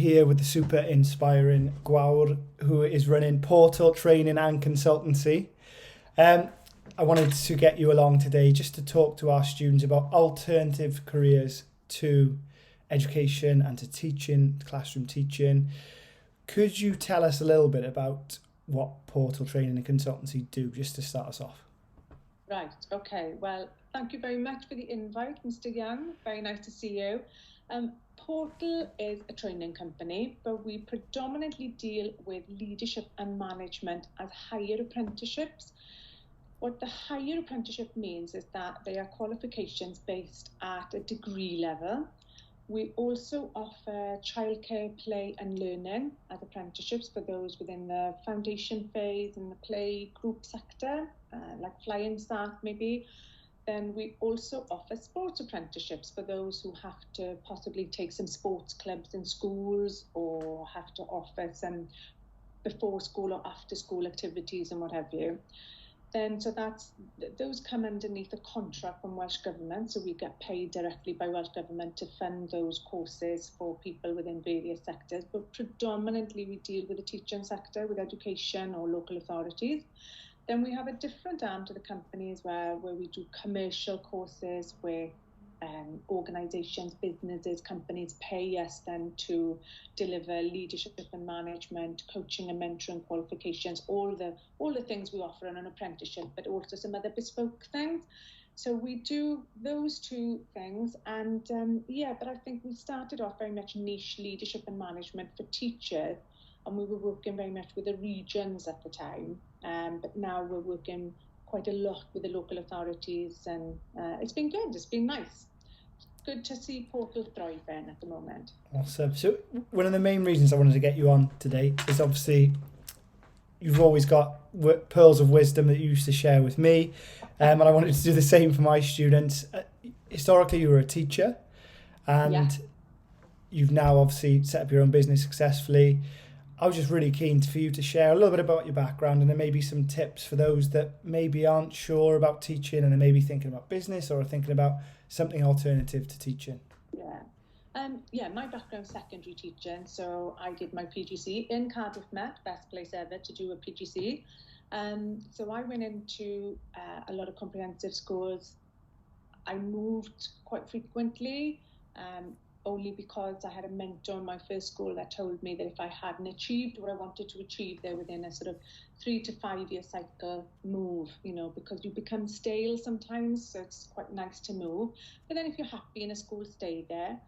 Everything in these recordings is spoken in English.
here with the super inspiring Gwawr, who is running Portal Training and Consultancy. I wanted to get you along today just to talk to our students about alternative careers to education and to teaching, classroom teaching. Could you tell us a little bit about what Portal Training and Consultancy do, just to start us off? Right, okay. Well, thank you very much for the invite, Mr. Young. Very nice to see you. Portal is a training company, but we predominantly deal with leadership and management as higher apprenticeships. What the higher apprenticeship means is that they are qualifications based at a degree level. We also offer childcare, play and learning as apprenticeships for those within the foundation phase and the play group sector, like flying staff maybe. Then we also offer sports apprenticeships for those who have to possibly take some sports clubs in schools or have to offer some before school or after school activities and what have you. Then those come underneath a contract from Welsh Government, so we get paid directly by Welsh Government to fund those courses for people within various sectors, but predominantly we deal with the teaching sector, with education or local authorities. Then we have a different arm to the company as well, where we do commercial courses where organisations, businesses, companies pay us then to deliver leadership and management, coaching and mentoring qualifications, all the things we offer in an apprenticeship, but also some other bespoke things. So we do those two things, and but I think we started off very much niche leadership and management for teachers, and we were working very much with the regions at the time, but now we're working quite a lot with the local authorities, and it's been good, it's been nice. Good to see Portal thriving at the moment. Awesome. So one of the main reasons I wanted to get you on today is obviously you've always got pearls of wisdom that you used to share with me, and I wanted to do the same for my students. Historically, you were a teacher, and you've now obviously set up your own business successfully. I was just really keen for you to share a little bit about your background and then maybe some tips for those that maybe aren't sure about teaching and are maybe thinking about business or are thinking about something alternative to teaching. My background is secondary teaching, so I did my PGC in Cardiff Met, best place ever to do a PGC. So I went into a lot of comprehensive schools. I moved quite frequently, only because I had a mentor in my first school that told me that if I hadn't achieved what I wanted to achieve there within a sort of 3 to 5 year cycle, move, because you become stale sometimes, so it's quite nice to move. But then if you're happy in a school, stay there.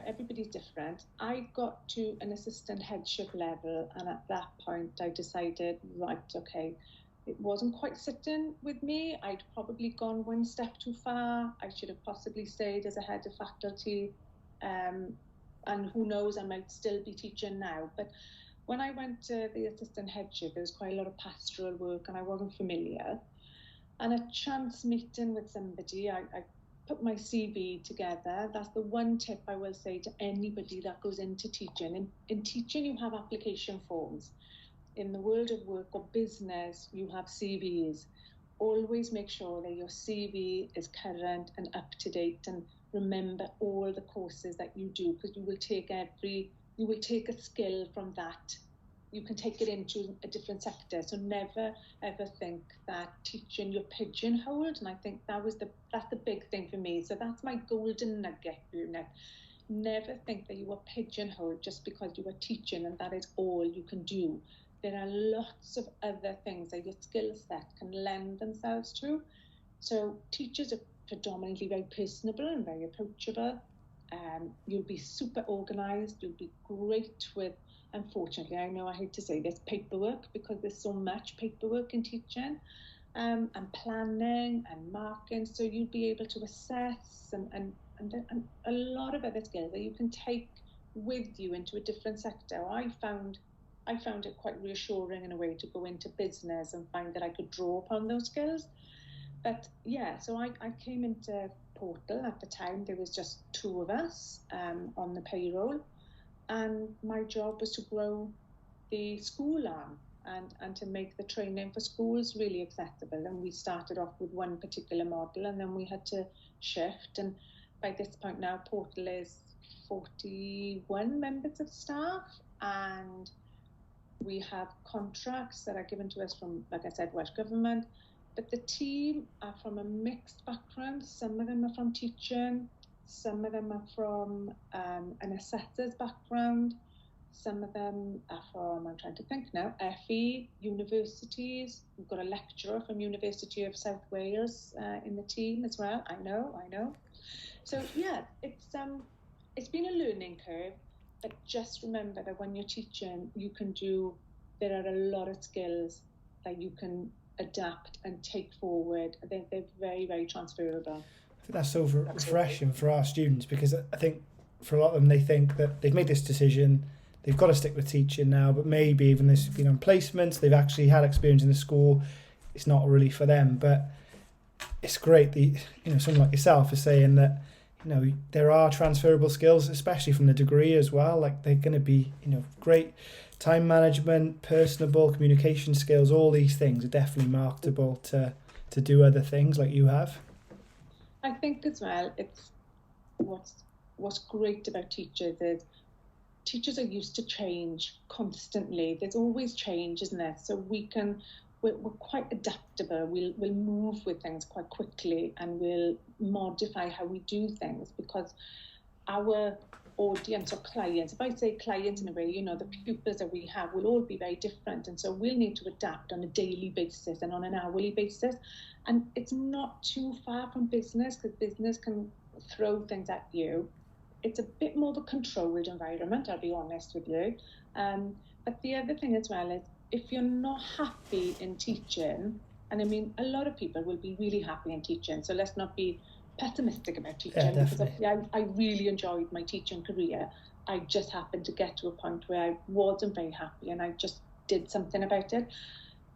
Everybody's different. I got to an assistant headship level, and at that point I decided, right, okay, it wasn't quite sitting with me. I'd probably gone one step too far. I should have possibly stayed as a head of faculty, and who knows, I might still be teaching now. But when I went to the assistant headship, there was quite a lot of pastoral work and I wasn't familiar. And a chance meeting with somebody, I put my CV together. That's the one tip I will say to anybody that goes into teaching. In teaching, you have application forms. In the world of work or business, you have CVs. Always make sure that your CV is current and up to date, and remember all the courses that you do, because you will take a skill from that. You can take it into a different sector. So never ever think that teaching you're pigeonholed. And I think that's the big thing for me. So that's my golden nugget for you now. Never think that you are pigeonholed just because you are teaching and that is all you can do. There are lots of other things that your skill set can lend themselves to. So teachers are predominantly very personable and very approachable. You'll be super organised. You'll be great with, unfortunately, I know I hate to say this, paperwork, because there's so much paperwork in teaching, and planning and marking. So you'll be able to assess and a lot of other skills that you can take with you into a different sector. I found it quite reassuring in a way to go into business and find that I could draw upon those skills. But so I came into Portal. At the time there was just 2 of us on the payroll, and my job was to grow the school arm and to make the training for schools really accessible. And we started off with one particular model, and then we had to shift, and by this point now Portal is 41 members of staff, and we have contracts that are given to us from, like I said, Welsh Government. But the team are from a mixed background. Some of them are from teaching, some of them are from an assessor's background, some of them are from, I'm trying to think now, FE, universities. We've got a lecturer from University of South Wales in the team as well. I know. So yeah, it's been a learning curve, but just remember that when you're teaching, there are a lot of skills that you can adapt and take forward. They're very, very transferable. I think that's so refreshing for our students, because I think for a lot of them, they think that they've made this decision, they've got to stick with teaching now, but maybe even this, on placements, they've actually had experience in the school, it's not really for them. But it's great that, someone like yourself is saying that, there are transferable skills, especially from the degree as well. Like, they're going to be, great time management, personable, communication skills, all these things are definitely marketable to do other things like you have. I think as well, it's what's great about teachers is teachers are used to change constantly. There's always change, isn't there? So we're quite adaptable. We'll move with things quite quickly, and we'll modify how we do things, because our audience or clients, if I say clients in a way, the pupils that we have will all be very different, and so we'll need to adapt on a daily basis and on an hourly basis. And it's not too far from business, because business can throw things at you. It's a bit more of a controlled environment, I'll be honest with you. But the other thing as well is, if you're not happy in teaching, and I mean, a lot of people will be really happy in teaching, so let's not be pessimistic about teaching, because I really enjoyed my teaching career. I just happened to get to a point where I wasn't very happy, and I just did something about it.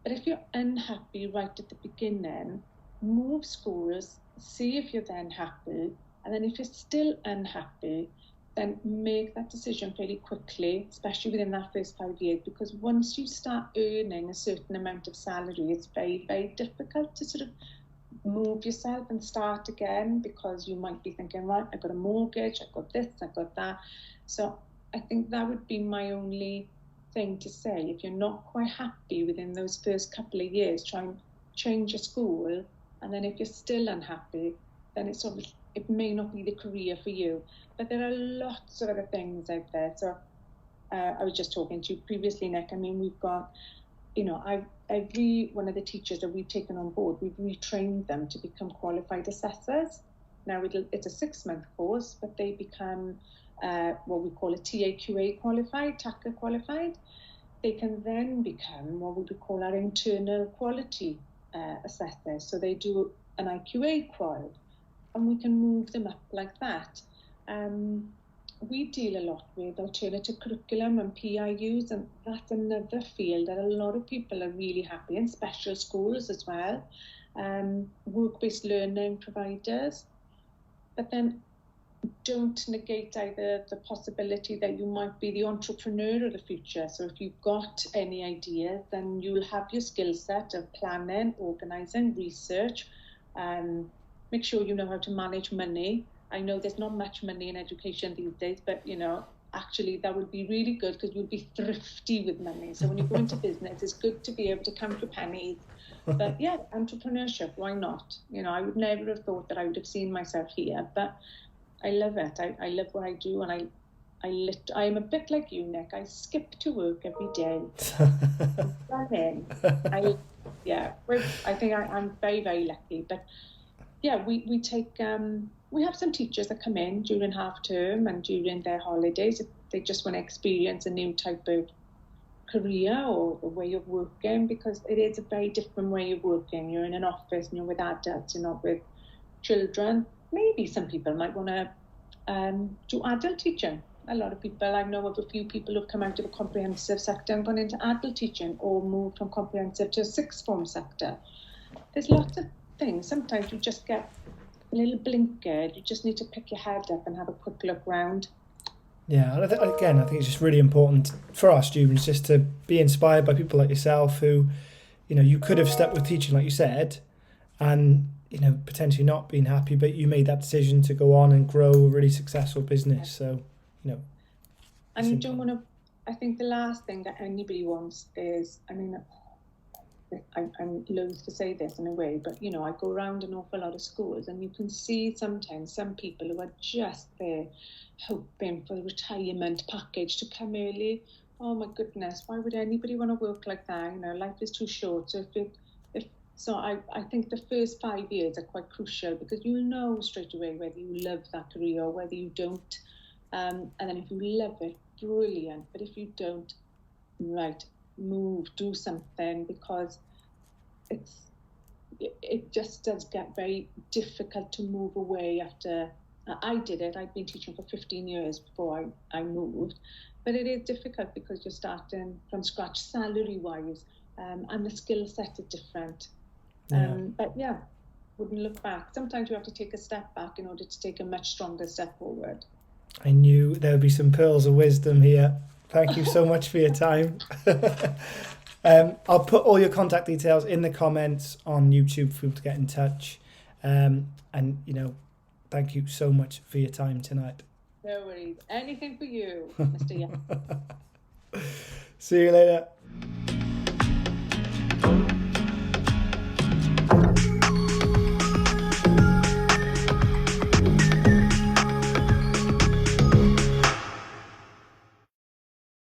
But if you're unhappy right at the beginning, move schools, see if you're then happy, and then if you're still unhappy, then make that decision fairly quickly, especially within that first 5 years, because once you start earning a certain amount of salary, it's very, very difficult to sort of move yourself and start again, because you might be thinking, right, I've got a mortgage, I've got this, I've got that. So I think that would be my only thing to say. If you're not quite happy within those first couple of years, try and change your school. And then if you're still unhappy, then it may not be the career for you. But there are lots of other things out there. So I was just talking to you previously, Nick. I mean, we've got, every one of the teachers that we've taken on board, we've retrained them to become qualified assessors. Now, it's a 6-month course, but they become what we call a TAQA qualified, TAQA qualified. They can then become what we would call our internal quality assessors. So they do an IQA qual, and we can move them up like that. We deal a lot with alternative curriculum and PIUs, and that's another field that a lot of people are really happy in, special schools as well, work-based learning providers. But then don't negate either the possibility that you might be the entrepreneur of the future. So if you've got any ideas, then you'll have your skill set of planning, organising, research, make sure you know how to manage money. I know there's not much money in education these days, but, actually that would be really good, because you'll be thrifty with money. So when you go into business, it's good to be able to count your pennies. But yeah, entrepreneurship, why not? I would never have thought that I would have seen myself here, but I love it. I love what I do, and I am a bit like you, Nick. I skip to work every day. I think I'm very, very lucky. But yeah, we take we have some teachers that come in during half term and during their holidays. If they just want to experience a new type of career or a way of working, because it is a very different way of working. You're in an office and you're with adults, you're not with children. Maybe some people might want to do adult teaching. A lot of people, I know of a few people who've come out of the comprehensive sector and gone into adult teaching, or moved from comprehensive to a sixth form sector. There's lots of things. Sometimes you just get a little blinkered. You just need to pick your head up and have a quick look round. Yeah, and I think it's just really important for our students just to be inspired by people like yourself who, you could have stuck with teaching, like you said, and potentially not being happy, but you made that decision to go on and grow a really successful business. So, and you don't want to. I think the last thing that anybody wants is, I'm loath to say this in a way, but I go around an awful lot of schools, and you can see sometimes some people who are just there hoping for the retirement package to come early. Oh my goodness, why would anybody want to work like that? Life is too short. So I think the first 5 years are quite crucial, because you'll know straight away whether you love that career or whether you don't. And then if you love it, brilliant. But if you don't, right, move, do something, because it just does get very difficult to move away after. I did it. I'd been teaching for 15 years before I moved, but it is difficult because you're starting from scratch salary-wise, and the skill set is different. But yeah, wouldn't look back. Sometimes you have to take a step back in order to take a much stronger step forward. I knew there would be some pearls of wisdom here. Thank you so much for your time. I'll put all your contact details in the comments on YouTube for people to get in touch. And thank you so much for your time tonight. No worries. Anything for you, Mr. Young. See you later.